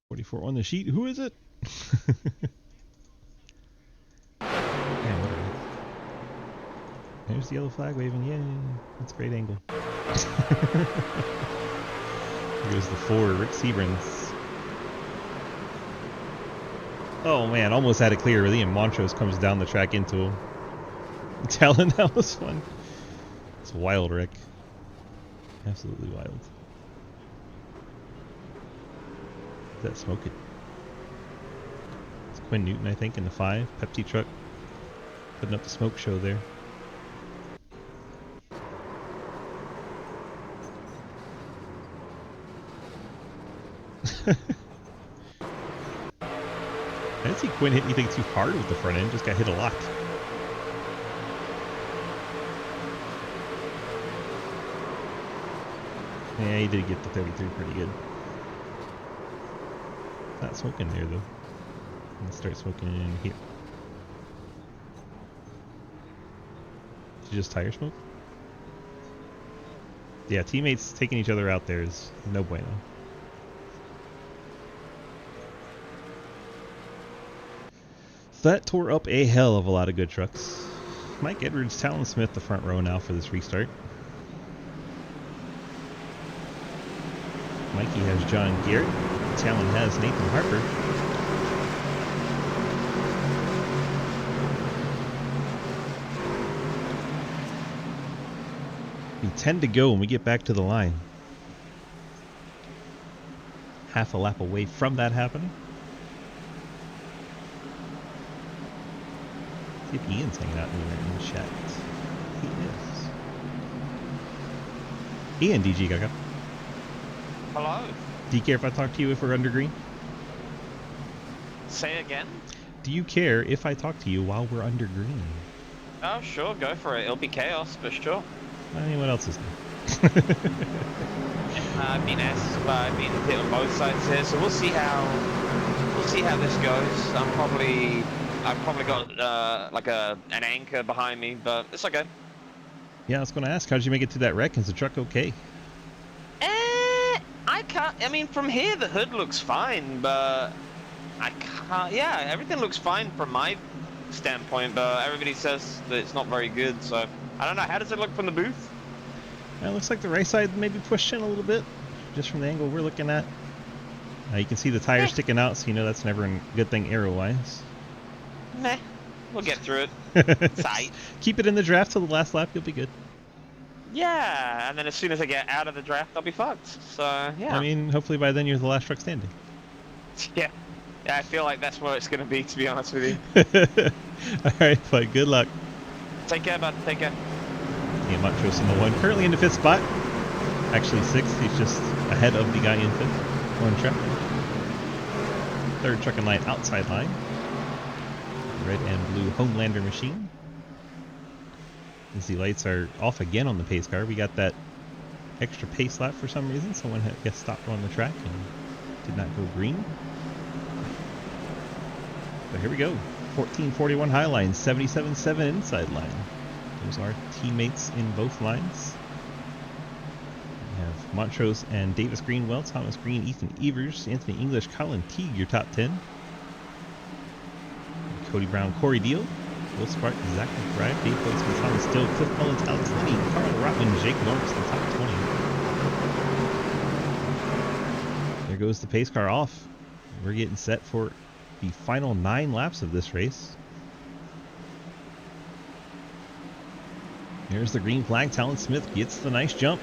44 on the sheet. Who is it? Man, what a wreck. There's the yellow flag waving. Yeah, that's a great angle. Here goes the 4, Rick Seabrans. Oh man, almost had it clear. Liam Montrose comes down the track into him. Talon, that was fun. It's a wild wreck. Absolutely wild. That smoking. It's Quinn Newton, I think, in the 5 Pepsi truck, putting up the smoke show there. I didn't see Quinn hit anything too hard with the front end, just got hit a lot. Yeah, he did get the 33 pretty good. Not smoking there though. Let's start smoking in here. Did you just tire smoke? Yeah, teammates taking each other out there is no bueno. That tore up a hell of a lot of good trucks. Mike Edwards, Talon Smith, the front row now for this restart. Mikey has John Garrett. Talon has Nathan Harper. Be 10 to go when we get back to the line. Half a lap away from that happening. See if Ian's hanging out anywhere in the chat. He is. Ian, DG Gaga. Hello. Do you care if I talk to you if we're under green? Say again? Do you care if I talk to you while we're under green? Oh, sure, go for it. It'll be chaos, for sure. I mean, what else is there? I've been asked, but I've been hit on both sides here, so we'll see how this goes. I've probably got like an anchor behind me, but it's okay. Yeah, I was going to ask, how did you make it to that wreck? Is the truck okay? I can't. I mean, from here the hood looks fine, but I can't. Yeah, everything looks fine from my standpoint, but everybody says that it's not very good. So I don't know. How does it look from the booth? It looks like the right side maybe pushed in a little bit, just from the angle we're looking at. You can see the tires sticking out, so you know that's never a good thing aero-wise. Meh. We'll get through it. Tight. Keep it in the draft till the last lap, you'll be good. Yeah, and then as soon as I get out of the draft, I'll be fucked. So, yeah. I mean, hopefully by then you're the last truck standing. Yeah. Yeah, I feel like that's what it's gonna be, to be honest with you. All right, but good luck. Take care, bud. Take care. Yeah, Montrose in the 1, currently in the 5th spot. Actually 6th, he's just ahead of the guy in 5th. One track. 3rd truck and line, outside line. Red and blue Homelander machine. As the lights are off again on the pace car, we got that extra pace lap for some reason. Someone had guess stopped on the track and did not go green. So here we go. 1441 high line, 77.7 inside line. Those are teammates in both lines. We have Montrose and Davis Greenwell, Thomas Green, Ethan Evers, Anthony English, Colin Teague, your top 10. Cody Brown, Corey Deal, Will Spark, Zach McBride, Dave Postman, Thomas Still, Cliff Mullins, Alex Lenny, Carl Rotman, Jake Lawrence, the top 20. There goes the pace car off. We're getting set for the final 9 laps of this race. Here's the green flag. Talon Smith gets the nice jump.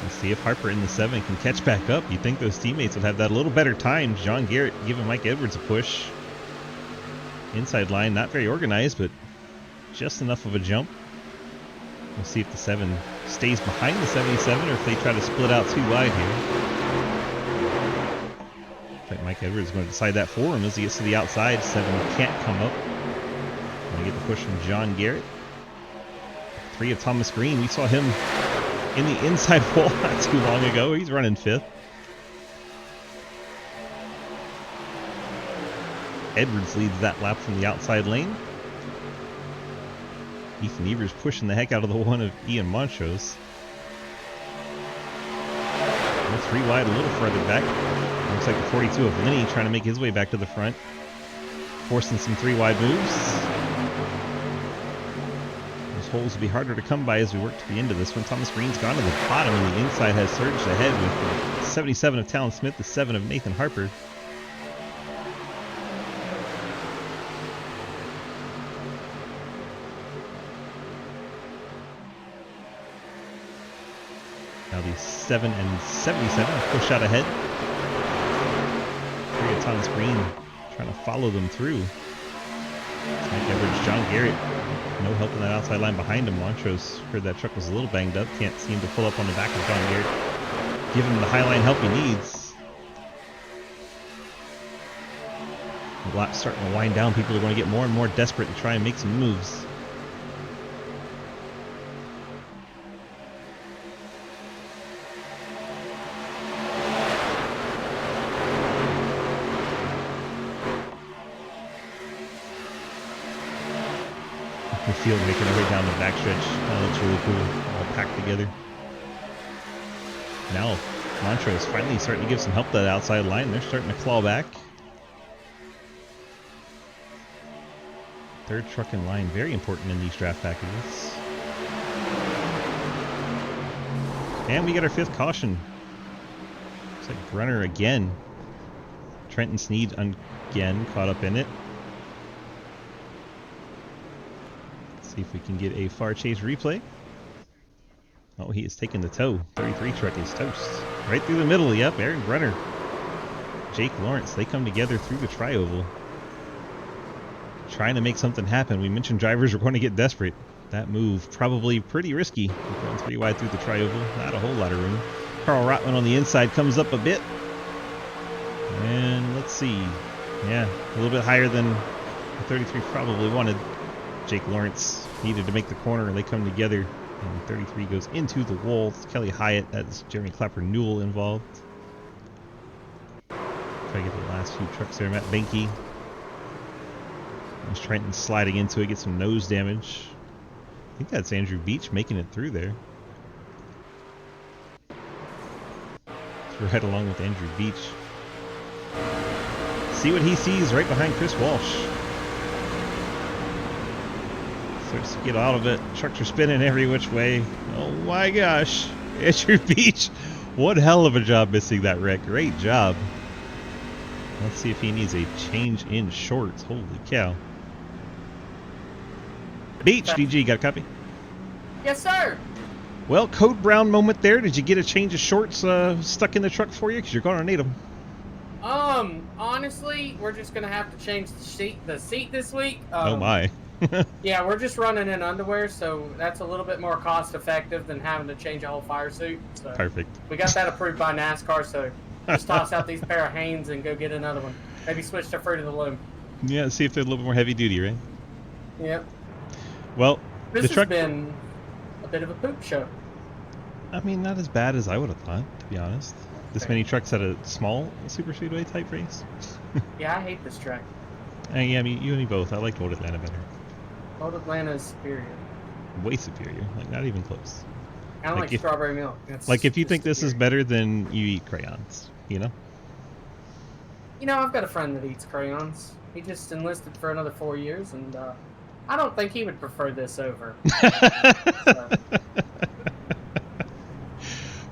Let's see if Harper in the 7 can catch back up. You'd think those teammates would have that a little better time. John Garrett giving Mike Edwards a push. Inside line, not very organized, but just enough of a jump. We'll see if the 7 stays behind the 77 or if they try to split out too wide here. I think Mike Edwards is going to decide that for him as he gets to the outside. 7 can't come up. Going to get the push from John Garrett. 3 of Thomas Green. We saw him in the inside wall not too long ago. He's running 5th. Edwards leads that lap from the outside lane. Ethan Evers pushing the heck out of the 1 of Ian Montrose. 3 wide, a little further back. Looks like the 42 of Lenny trying to make his way back to the front. Forcing some 3 wide moves. Those holes will be harder to come by as we work to the end of this one. Thomas Green's gone to the bottom and the inside has surged ahead with the 77 of Talon Smith, the 7 of Nathan Harper. Now the 7 and 77 push out ahead. 3 of Thomas Green trying to follow them through. Mike Edwards, John Garrett, no help in that outside line behind him. Montrose heard that truck was a little banged up. Can't seem to pull up on the back of John Garrett. Give him the high line help he needs. The lap's starting to wind down. People are going to get more and more desperate to try and make some moves. The field making their way down the backstretch. That looks really cool, all packed together. Now, Montrose finally starting to give some help to that outside line. They're starting to claw back. 3rd truck in line, very important in these draft packages. And we get our 5th caution. Looks like Brunner again. Trenton Sneed again caught up in it. See if we can get a far chase replay. Oh, he is taking the tow. 33 truck is toast. Right through the middle, yep, Aaron Brunner. Jake Lawrence, they come together through the tri-oval. Trying to make something happen. We mentioned drivers are going to get desperate. That move probably pretty risky. Going 3 wide through the tri-oval. Not a whole lot of room. Carl Rotman on the inside comes up a bit. And let's see. Yeah, a little bit higher than the 33 probably wanted. Jake Lawrence needed to make the corner, and they come together. And 33 goes into the wall. It's Kelly Hyatt, that's Jeremy Clapper Newell involved. Try to get the last few trucks there. Matt Benke. There's Trenton sliding into it, get some nose damage. I think that's Andrew Beach making it through there. So we're right along with Andrew Beach. See what he sees right behind Chris Walsh. Starts to get out of it. Trucks are spinning every which way. Oh my gosh. Andrew Beach. One hell of a job missing that wreck. Great job. Let's see if he needs a change in shorts. Holy cow. Beach, DG, got a copy? Yes, sir. Well, Code Brown moment there. Did you get a change of shorts stuck in the truck for you? Because you're going to need them. Honestly, we're just gonna have to change the seat this week. Oh my. Yeah, we're just running in underwear, so that's a little bit more cost effective than having to change a whole fire suit. So Perfect. we got that approved by NASCAR, so just toss out these pair of Hanes and go get another one. Maybe switch to Fruit of the Loom. Yeah, see if they're a little bit more heavy duty, right? Yep. Well, This the has truck. been a bit of a poop show. I mean, not as bad as I would have thought, to be honest. This many trucks at a small Superspeedway type race. Yeah, I hate this track. Yeah, I mean, you and me both. I liked Old Atlanta better. Old Atlanta is superior. Way superior. Like, not even close. I don't like if, strawberry milk. like, if you just think this is superior. better, then you eat crayons, you know? You know, I've got a friend that eats crayons. He just enlisted for another 4 years, and I don't think he would prefer this over. So,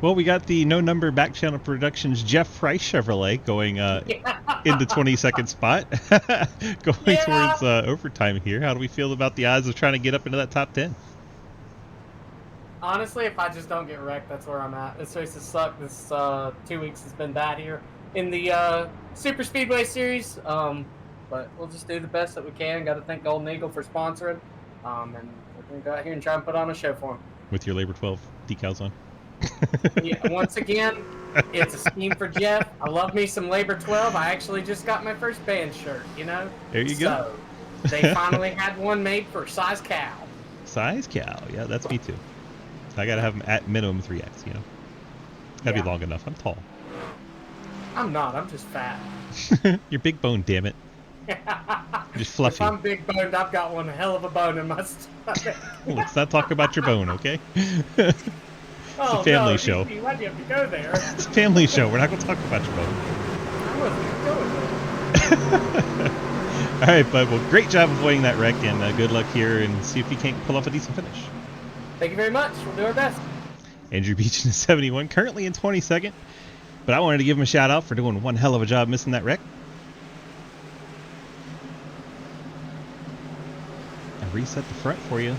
Well, we got the No Number Back Channel Productions Jeff Price Chevrolet going in the 22nd spot. Going towards overtime here. How do we feel about the odds of trying to get up into that top 10? honestly, if I just don't get wrecked, that's where I'm at. This race has sucked. This 2 weeks has been bad here in the Super Speedway series. But we'll just do the best that we can. Got to thank Golden Eagle for sponsoring. And we're going to go out here and try and put on a show for them. With your Labor 12 decals on. Yeah, once again, it's a scheme for Jeff. I love me some Labor 12. I actually just got my first band shirt, you know? There you go. So, they finally had one made for size cow. Size cow. Yeah, that's me too. I got to have them at minimum 3X, you know? Got to Yeah. be long enough. I'm tall. I'm not. I'm just fat. You're big bone, damn it. Just fluffy. If I'm big boned, I've got one hell of a bone in my stomach. Let's not talk about your bone, okay? Oh, a family no, show. DC, why'd you have to go there? It's a family show. We're not going to talk about your bone. I wasn't going there. All right, bud. Well, great job avoiding that wreck, and good luck here, and see if you can't pull off a decent finish. Thank you very much. We'll do our best. Andrew Beach in 71, currently in 22nd. But I wanted to give him a shout out for doing one hell of a job missing that wreck. I reset the front for you.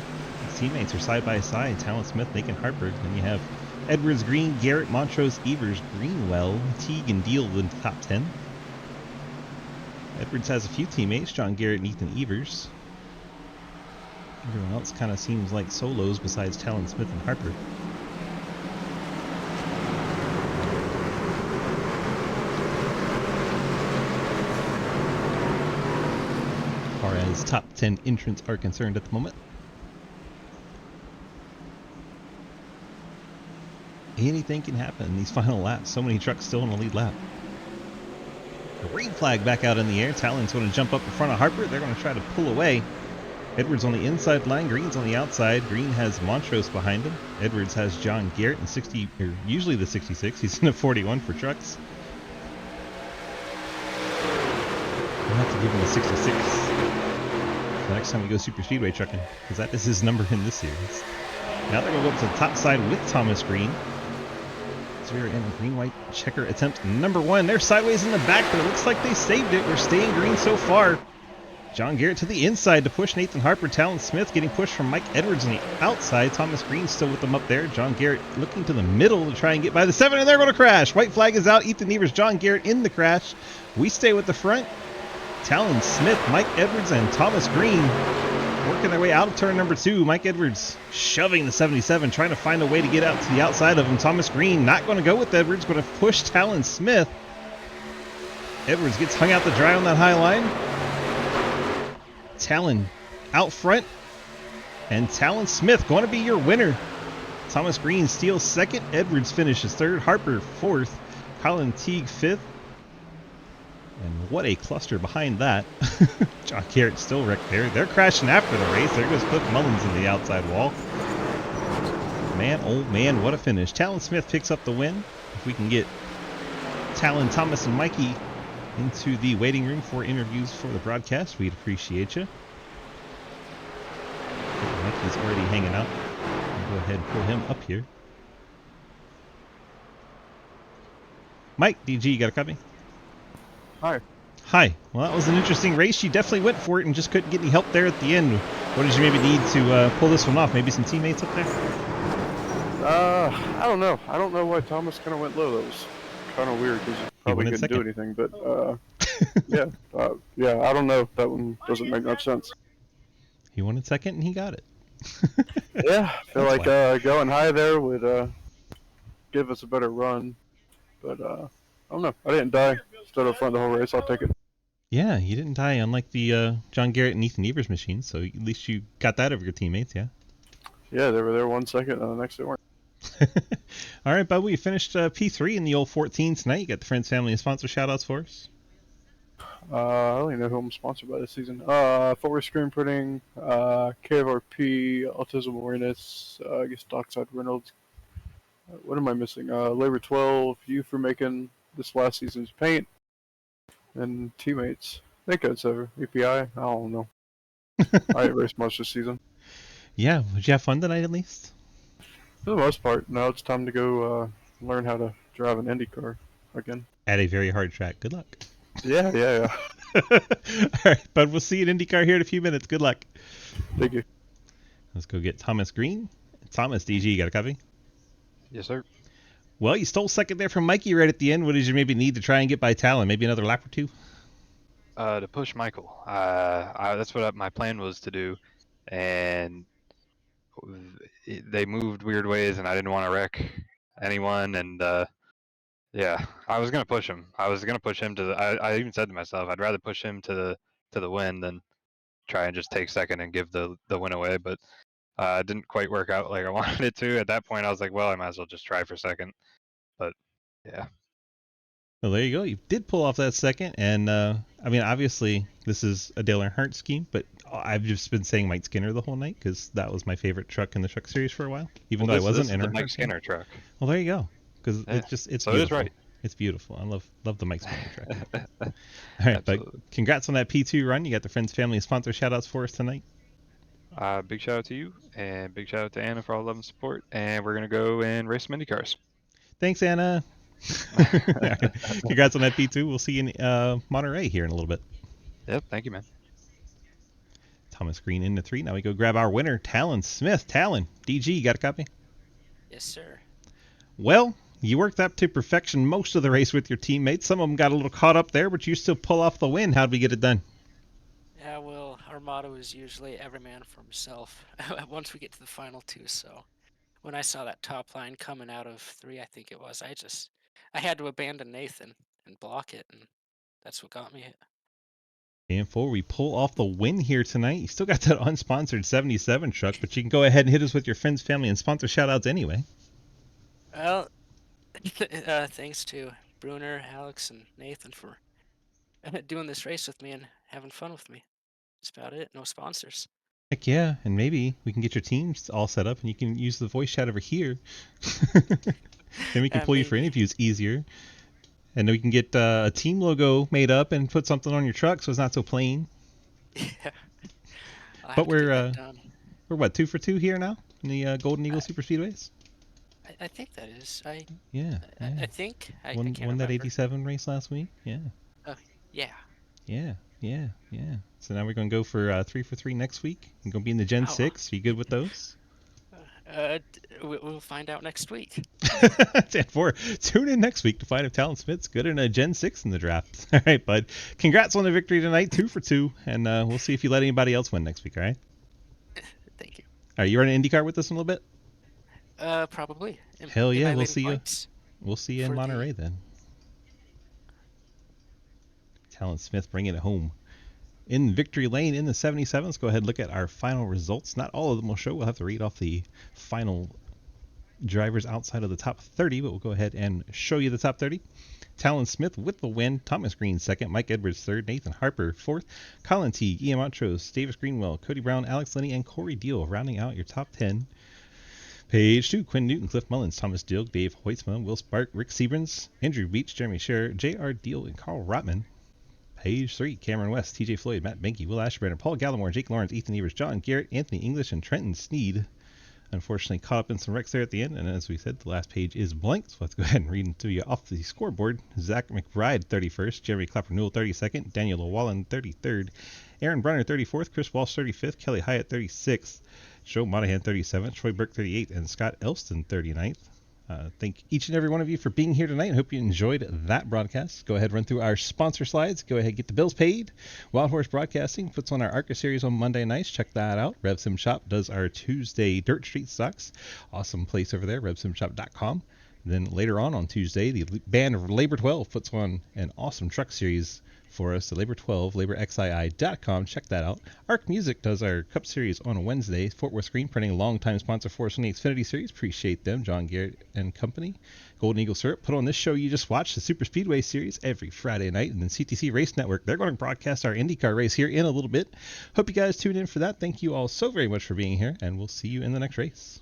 His teammates are side by side. Talon Smith, Nathan Harper. Then you have Edwards, Green, Garrett, Montrose, Evers, Greenwell, Teague, and Deal in the top 10. Edwards has a few teammates, John Garrett and Ethan Evers. Everyone else kind of seems like solos besides Talon Smith and Harper. As far as top 10 entrants are concerned at the moment. Anything can happen in these final laps. So many trucks still in the lead lap. Green flag back out in the air. Talon's going to jump up in front of Harper. They're going to try to pull away. Edwards on the inside line. Green's on the outside. Green has Montrose behind him. Edwards has John Garrett in 60, or usually the 66. He's in a 41 for trucks. We'll have to give him a 66 the next time we go Super Speedway trucking, because that is his number in this series. Now they're going to go up to the top side with Thomas Green. So we're in a green-white checker attempt number 1. They're sideways in the back, but it looks like they saved it. We're staying green so far. John Garrett to the inside to push Nathan Harper. Talon Smith getting pushed from Mike Edwards on the outside. Thomas Green still with them up there. John Garrett looking to the middle to try and get by the 7, and they're going to crash. White flag is out. Ethan Evers, John Garrett in the crash. We stay with the front. Talon Smith, Mike Edwards, and Thomas Green working their way out of turn number 2. Mike Edwards shoving the 77, trying to find a way to get out to the outside of him. Thomas Green not going to go with Edwards, going to push Talon Smith. Edwards gets hung out to dry on that high line. Talon out front, and Talon Smith going to be your winner. Thomas Green steals 2nd. Edwards finishes 3rd. Harper 4th. Colin Teague 5th. And what a cluster behind that. John Garrett still wrecked there. They're crashing after the race. There goes Cliff Mullins in the outside wall. Man, oh man, what a finish. Talon Smith picks up the win. If we can get Talon, Thomas, and Mikey into the waiting room for interviews for the broadcast, we'd appreciate you. Mikey's already hanging out. I'll go ahead and pull him up here. Mike, DG, you got a copy? Hi. Hi. Well, that was an interesting race. You definitely went for it and just couldn't get any help there at the end. What did you maybe need to pull this one off? Maybe some teammates up there? I don't know. I don't know why Thomas kind of went low. That was kind of weird because probably won in couldn't do second. anything. But yeah, I don't know. That one doesn't make much sense. He won in second, and he got it. Yeah, I feel That's like why. going high there would give us a better run. But I don't know. I didn't die. Stood up front the whole race. I'll take it. Yeah, you didn't die, unlike the John Garrett and Ethan Evers machine, so at least you got that over your teammates, yeah? Yeah, they were there 1 second, and the next they weren't. All right, bud, we finished P3 in the old 14 tonight. You got the friends, family, and sponsor shout-outs for us? I don't even know who I'm sponsored by this season. Forward Screen Printing, KFRP, Autism Awareness, I guess Dockside Reynolds. What am I missing? Labor 12, you for making this last season's paint, and teammates. I think that's EPI. I don't know. I ain't raced much this season. Yeah, did you have fun tonight at least? For the most part, now it's time to go learn how to drive an Indy car again. At a very hard track. Good luck. Yeah. All right, bud, we'll see you in IndyCar here in a few minutes. Good luck. Thank you. Let's go get Thomas Green. Thomas, DG, you got a copy? Yes, sir. Well, you stole second there from Mikey right at the end. What did you maybe need to try and get by Talon? Maybe another lap or two? To push Michael. That's what my plan was to do, and they moved weird ways, and I didn't want to wreck anyone. And yeah, I was gonna push him. I was gonna push him to the. I even said to myself, I'd rather push him to the win than try and just take second and give the win away. But it didn't quite work out like I wanted it to. At that point, I was like, well, I might as well just try for second. But yeah. Well, there you go. You did pull off that second, and I mean, obviously, this is a Dale Earnhardt scheme, but I've just been saying Mike Skinner the whole night because that was my favorite truck in the truck series for a while, even though I wasn't in the Earnhardt Mike fan. Skinner truck. Well, there you go, because Yeah. it's So beautiful. it is right. It's beautiful. I love the Mike Skinner truck. All right, but congrats on that P2 run. You got the friends, family, and sponsor shout-outs for us tonight. Big shout out to you, and big shout out to Anna for all the love and support. And we're gonna go and race some Indy cars. Thanks, Anna. Congrats on that P2. We'll see you in Monterey here in a little bit. Yep, thank you, man. Thomas Green into 3. Now we go grab our winner, Talon Smith. Talon, DG, you got a copy? Yes, sir. Well, you worked up to perfection most of the race with your teammates. Some of them got a little caught up there, but you still pull off the win. How'd we get it done? Yeah, well, our motto is usually every man for himself once we get to the final two, so when I saw that top line coming out of 3, I think it was, I had to abandon Nathan and block it, and that's what got me hit. And 4, we pull off the win here tonight. You still got that unsponsored 77 truck, but you can go ahead and hit us with your friends, family, and sponsor shout-outs anyway. Well, thanks to Bruner, Alex, and Nathan for doing this race with me and having fun with me. That's about it. No sponsors. Heck yeah, and maybe we can get your teams all set up and you can use the voice chat over here. Then we can pull you for interviews easier. And then we can get a team logo made up and put something on your truck so it's not so plain. Yeah. But we're what, 2 for 2 here now in the Golden Eagle Superspeedways? I think that is. Yeah. I think. I won can't that remember. 87 race last week. Yeah. Yeah. Yeah. So now we're going to go for 3 for 3 next week. You're going to be in the Gen 6. Are you good with those? We'll find out next week. 4. Tune in next week to find if Talon Smith's good in a Gen 6 in the draft. All right, bud. Congrats on the victory tonight. 2 for 2. And we'll see if you let anybody else win next week, all right? Thank you. All right, you running IndyCar with us in a little bit? Probably. Hell yeah, we'll see you. We'll see you in Monterey then. Talon Smith bringing it home. In victory lane in the 77s, let's go ahead and look at our final results. Not all of them will show. We'll have to read off the final drivers outside of the top 30, but we'll go ahead and show you the top 30. Talon Smith with the win. Thomas Green second. Mike Edwards third. Nathan Harper fourth. Colin T. Ian Montrose. Davis Greenwell. Cody Brown. Alex Linney. And Corey Deal rounding out your top 10. Page 2, Quinn Newton, Cliff Mullins, Thomas Dill, Dave Hoitzman, Will Spark, Rick Seaburns, Andrew Beach, Jeremy Scherer, J.R. Deal, and Carl Rotman. Page 3, Cameron West, TJ Floyd, Matt Benke, Will Ashburn, Paul Gallimore, Jake Lawrence, Ethan Evers, John Garrett, Anthony English, and Trenton Sneed. Unfortunately, caught up in some wrecks there at the end, and as we said, the last page is blank, so let's go ahead and read into you off the scoreboard. Zach McBride, 31st, Jeremy Clapper-Newell, 32nd, Daniel Llewellyn, 33rd, Aaron Brunner, 34th, Chris Walsh, 35th, Kelly Hyatt, 36th, Joe Monahan, 37th, Troy Burke, 38th, and Scott Elston, 39th. Thank each and every one of you for being here tonight. I hope you enjoyed that broadcast. Go ahead, run through our sponsor slides. Go ahead, get the bills paid. Wild Horse Broadcasting puts on our ARCA series on Monday nights. Check that out. RevSim Shop does our Tuesday Dirt Street stocks. Awesome place over there, RevSimShop.com. Then later on Tuesday, the band Labor 12 puts on an awesome truck series for us at Labor 12, laborxii.com. Check that out. Arc Music does our Cup Series on a Wednesday. Fort Worth Screen Printing, longtime sponsor for us on the Xfinity Series. Appreciate them, John Garrett and company. Golden Eagle Syrup put on this show you just watched, the Superspeedway Series, every Friday night. And then CTC Race Network, they're going to broadcast our IndyCar race here in a little bit. Hope you guys tune in for that. Thank you all so very much for being here, and we'll see you in the next race.